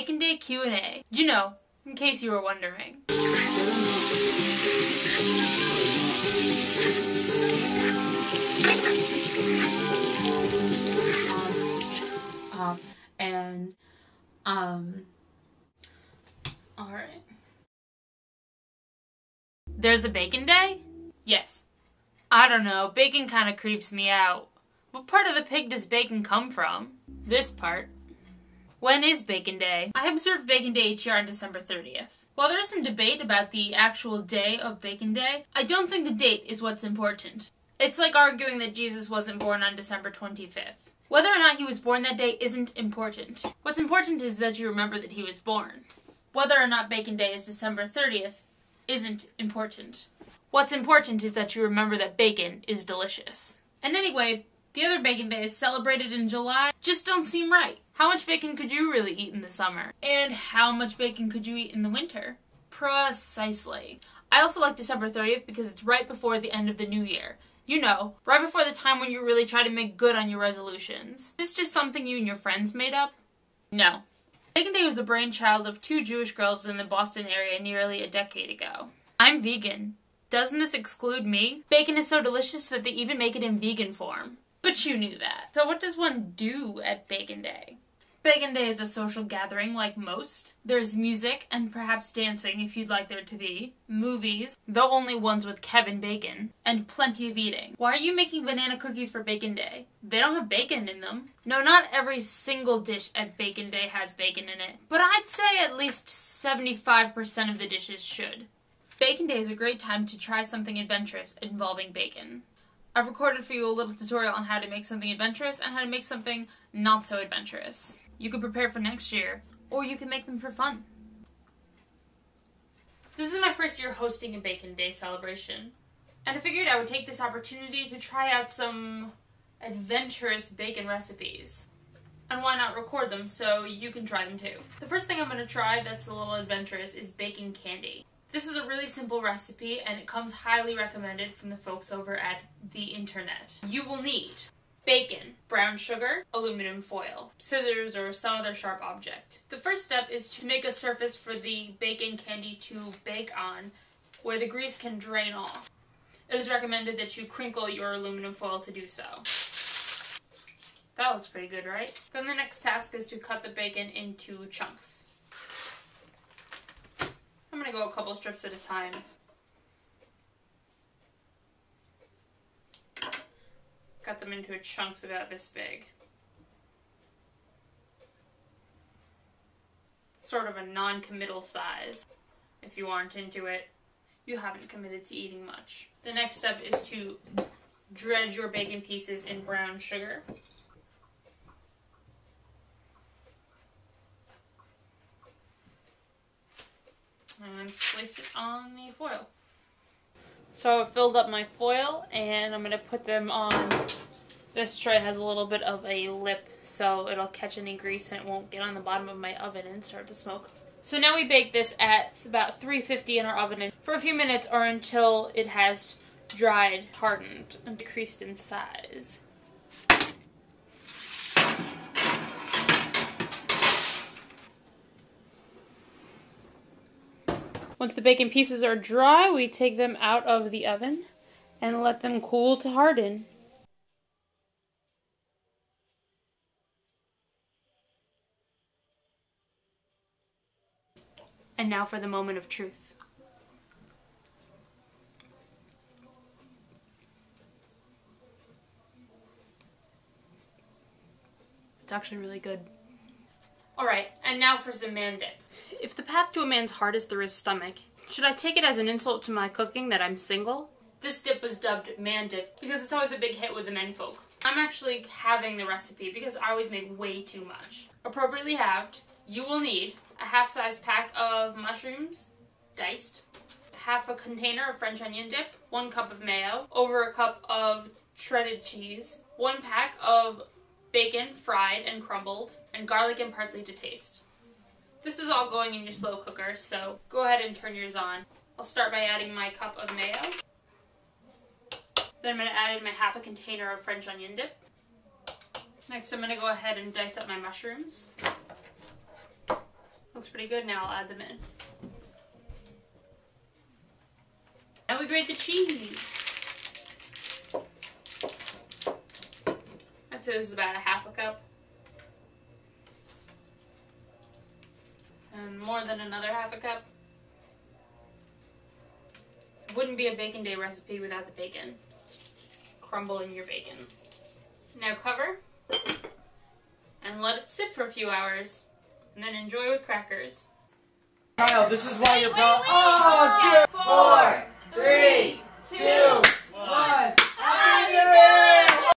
Bacon Day Q&A. You know, in case you were wondering. Alright. There's a bacon day? Yes. I don't know, bacon kinda creeps me out. What part of the pig does bacon come from? This part. When is Bacon Day? I observe Bacon Day each year on December 30th. While there is some debate about the actual day of Bacon Day, I don't think the date is what's important. It's like arguing that Jesus wasn't born on December 25th. Whether or not he was born that day isn't important. What's important is that you remember that he was born. Whether or not Bacon Day is December 30th isn't important. What's important is that you remember that bacon is delicious. And anyway, the other bacon days celebrated in July just don't seem right. How much bacon could you really eat in the summer? And how much bacon could you eat in the winter? Precisely. I also like December 30th because it's right before the end of the new year. You know, right before the time when you really try to make good on your resolutions. Is this just something you and your friends made up? No. Bacon Day was the brainchild of two Jewish girls in the Boston area nearly a decade ago. I'm vegan. Doesn't this exclude me? Bacon is so delicious that they even make it in vegan form. But you knew that. So what does one do at Bacon Day? Bacon Day is a social gathering like most. There's music and perhaps dancing if you'd like there to be. Movies, though only ones with Kevin Bacon. And plenty of eating. Why are you making banana cookies for Bacon Day? They don't have bacon in them. No, not every single dish at Bacon Day has bacon in it. But I'd say at least 75% of the dishes should. Bacon Day is a great time to try something adventurous involving bacon. I've recorded for you a little tutorial on how to make something adventurous and how to make something not so adventurous. You can prepare for next year, or you can make them for fun. This is my first year hosting a Bacon Day celebration, and I figured I would take this opportunity to try out some adventurous bacon recipes. And why not record them so you can try them too. The first thing I'm going to try that's a little adventurous is bacon candy. This is a really simple recipe, and it comes highly recommended from the folks over at the internet. You will need bacon, brown sugar, aluminum foil, scissors or some other sharp object. The first step is to make a surface for the bacon candy to bake on where the grease can drain off. It is recommended that you crinkle your aluminum foil to do so. That looks pretty good, right? Then the next task is to cut the bacon into chunks. I'm going to go a couple strips at a time. Cut them into chunks about this big. Sort of a non-committal size. If you aren't into it, you haven't committed to eating much. The next step is to dredge your bacon pieces in brown sugar. And place it on the foil. So I've filled up my foil and I'm going to put them on. This tray has a little bit of a lip so it'll catch any grease and it won't get on the bottom of my oven and start to smoke. So now we bake this at about 350 in our oven for a few minutes or until it has dried, hardened, and decreased in size. Once the bacon pieces are dry, we take them out of the oven and let them cool to harden. And now for the moment of truth. It's actually really good. Alright, and now for some man dip. If the path to a man's heart is through his stomach, should I take it as an insult to my cooking that I'm single? This dip was dubbed man dip because it's always a big hit with the menfolk. I'm actually halving the recipe because I always make way too much. Appropriately halved, you will need a half-size pack of mushrooms, diced, half a container of French onion dip, 1 cup of mayo, over a cup of shredded cheese, 1 pack of bacon fried and crumbled, and garlic and parsley to taste. This is all going in your slow cooker, so go ahead and turn yours on. I'll start by adding my cup of mayo. Then I'm going to add in my half a container of French onion dip. Next I'm going to go ahead and dice up my mushrooms. pretty good. Now I'll add them in. Now we grate the cheese. I'd say this is about a half a cup. And more than another half a cup. It wouldn't be a bacon day recipe without the bacon. Crumble in your bacon. Now cover and let it sit for a few hours, and then enjoy with crackers. Kyle, this is why you're going. Oh, let's do it. 4, 3, 2, 1. Happy New Year!